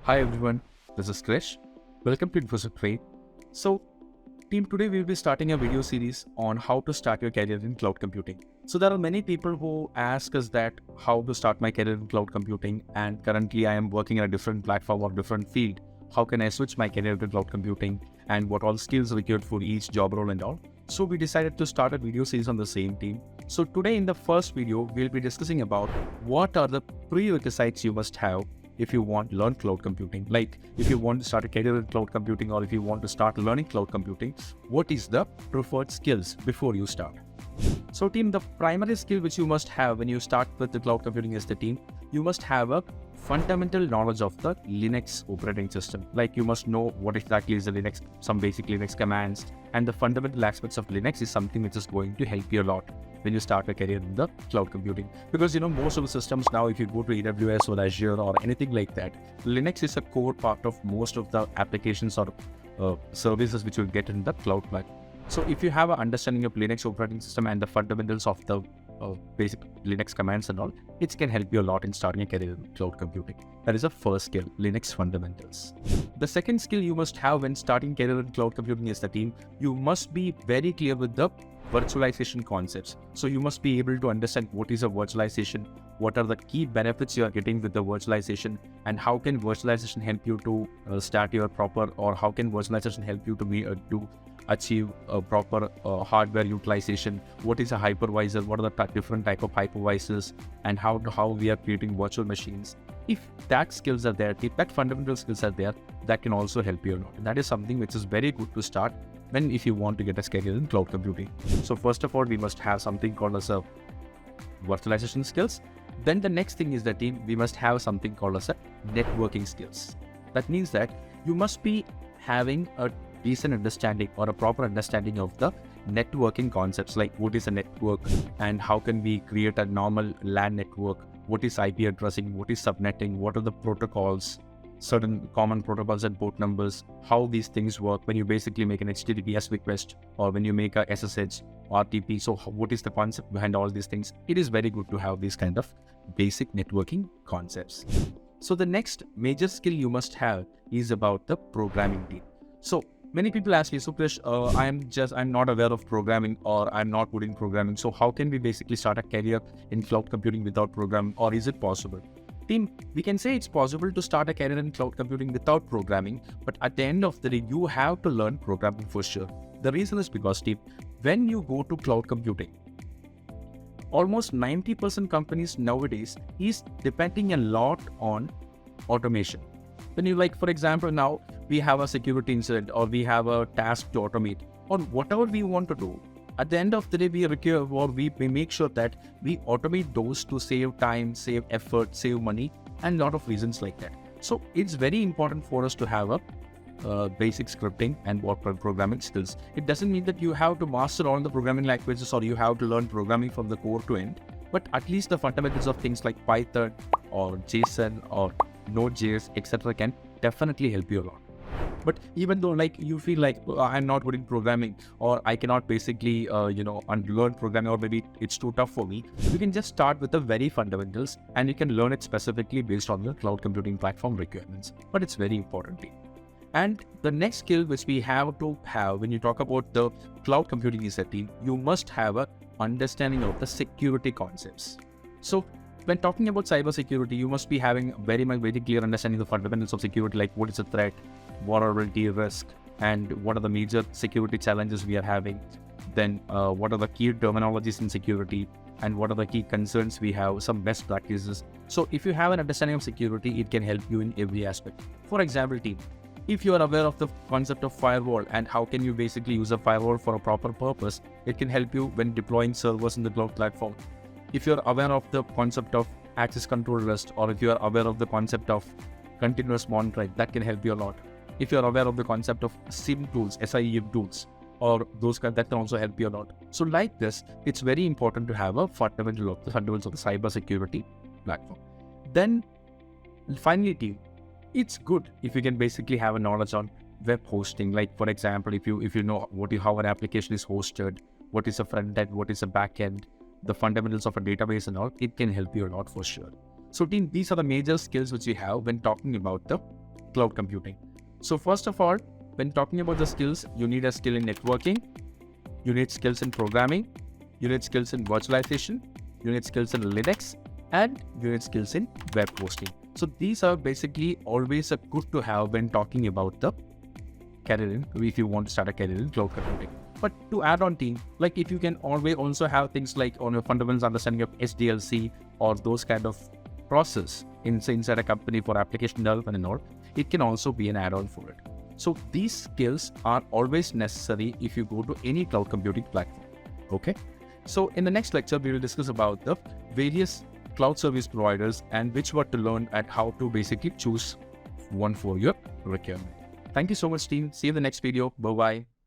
Hi everyone, this is Krish. Welcome to InfosecTrain. So, team, today we'll be starting a video series on how to start your career in cloud computing. So there are many people who ask us that how to start my career in cloud computing, and currently I am working in a different platform or different field. How can I switch my career to cloud computing, and what all skills required for each job role and all. So we decided to start a video series on the same theme. So today in the first video, we'll be discussing about what are the prerequisites you must have if you want to learn cloud computing. Like if you want to start a career in cloud computing, or if you want to start learning cloud computing, what is the preferred skills before you start? So team, the primary skill which you must have when you start with the cloud computing is the team, you must have a fundamental knowledge of the Linux operating system. Like you must know what exactly is the Linux, some basic Linux commands, and the fundamental aspects of Linux is something which is going to help you a lot when you start a career in the cloud computing. Because most of the systems now, if you go to AWS or Azure or anything like that, Linux is a core part of most of the applications or services which you get in the cloud platform. So if you have an understanding of Linux operating system and the fundamentals of the basic Linux commands and all, it can help you a lot in starting a career in cloud computing. That is the first skill, Linux fundamentals. The second skill you must have when starting career in cloud computing is the team, you must be very clear with the virtualization concepts. So you must be able to understand what is a virtualization, what are the key benefits you are getting with the virtualization, and how can virtualization help you to start your proper, or how can virtualization help you to achieve a proper hardware utilization. What is a hypervisor? What are the different type of hypervisors, and how we are creating virtual machines? If that skills are there, if that fundamental skills are there, that can also help you a lot. And that is something which is very good to start if you want to get a career in cloud computing. So first of all, we must have something called as a virtualization skills. Then the next thing is that we must have something called as a networking skills. That means that you must be having a decent understanding or a proper understanding of the networking concepts, like what is a network and how can we create a normal LAN network, what is IP addressing, what is subnetting, what are the protocols, certain common protocols and port numbers, how these things work when you basically make an HTTPS request or when you make a SSH RTP. So what is the concept behind all these things? It is very good to have these kind of basic networking concepts. So the next major skill you must have is about the programming team. So many people ask me, so Krish, I'm not aware of programming, or I'm not good in programming. So how can we basically start a career in cloud computing without programming, or is it possible? Team, we can say it's possible to start a career in cloud computing without programming, but at the end of the day, you have to learn programming for sure. The reason is because, team, when you go to cloud computing, almost 90% companies nowadays is depending a lot on automation. When you, like, for example, now we have a security incident, or we have a task to automate, or whatever we want to do. At the end of the day, we make sure that we automate those to save time, save effort, save money, and a lot of reasons like that. So it's very important for us to have a basic scripting and programming skills. It doesn't mean that you have to master all the programming languages, or you have to learn programming from the core to end, but at least the fundamentals of things like Python or JSON or Node.js, etc. can definitely help you a lot. But even though you feel like I'm not good in programming, or I cannot basically learn programming, or maybe it's too tough for me, you can just start with the very fundamentals and you can learn it specifically based on the cloud computing platform requirements. But it's very important. And the next skill which we have to have when you talk about the cloud computing is that you must have a understanding of the security concepts. So when talking about cybersecurity, you must be having very clear understanding of the fundamentals of security, like what is a threat, vulnerability, risk, and what are the major security challenges we are having. Then what are the key terminologies in security, and what are the key concerns we have, some best practices. So if you have an understanding of security, it can help you in every aspect. For example, team, if you are aware of the concept of firewall and how can you basically use a firewall for a proper purpose, it can help you when deploying servers in the cloud platform. If you're aware of the concept of access control list, or if you are aware of the concept of continuous monitoring, that can help you a lot. If you're aware of the concept of SIEM tools, SIEM tools, or those that can also help you a lot. So like this, it's very important to have a fundamentals of the cyber security platform. Then finally, team, it's good if you can basically have a knowledge on web hosting. Like for example, if you know how an application is hosted, what is a front end, what is a back end, the fundamentals of a database and all, it can help you a lot for sure. So team, these are the major skills which we have when talking about the cloud computing. So first of all, when talking about the skills, you need a skill in networking, you need skills in programming, you need skills in virtualization, you need skills in Linux, and you need skills in web hosting. So these are basically always a good to have when talking about the career in, if you want to start a career in cloud computing. But to add on team, like if you can always also have things like on your fundamentals understanding of SDLC or those kind of process inside a company for application development and all, it can also be an add-on for it. So these skills are always necessary if you go to any cloud computing platform. Okay. So in the next lecture, we will discuss about the various cloud service providers and which what to learn and how to basically choose one for your requirement. Thank you so much, team. See you in the next video. Bye-bye.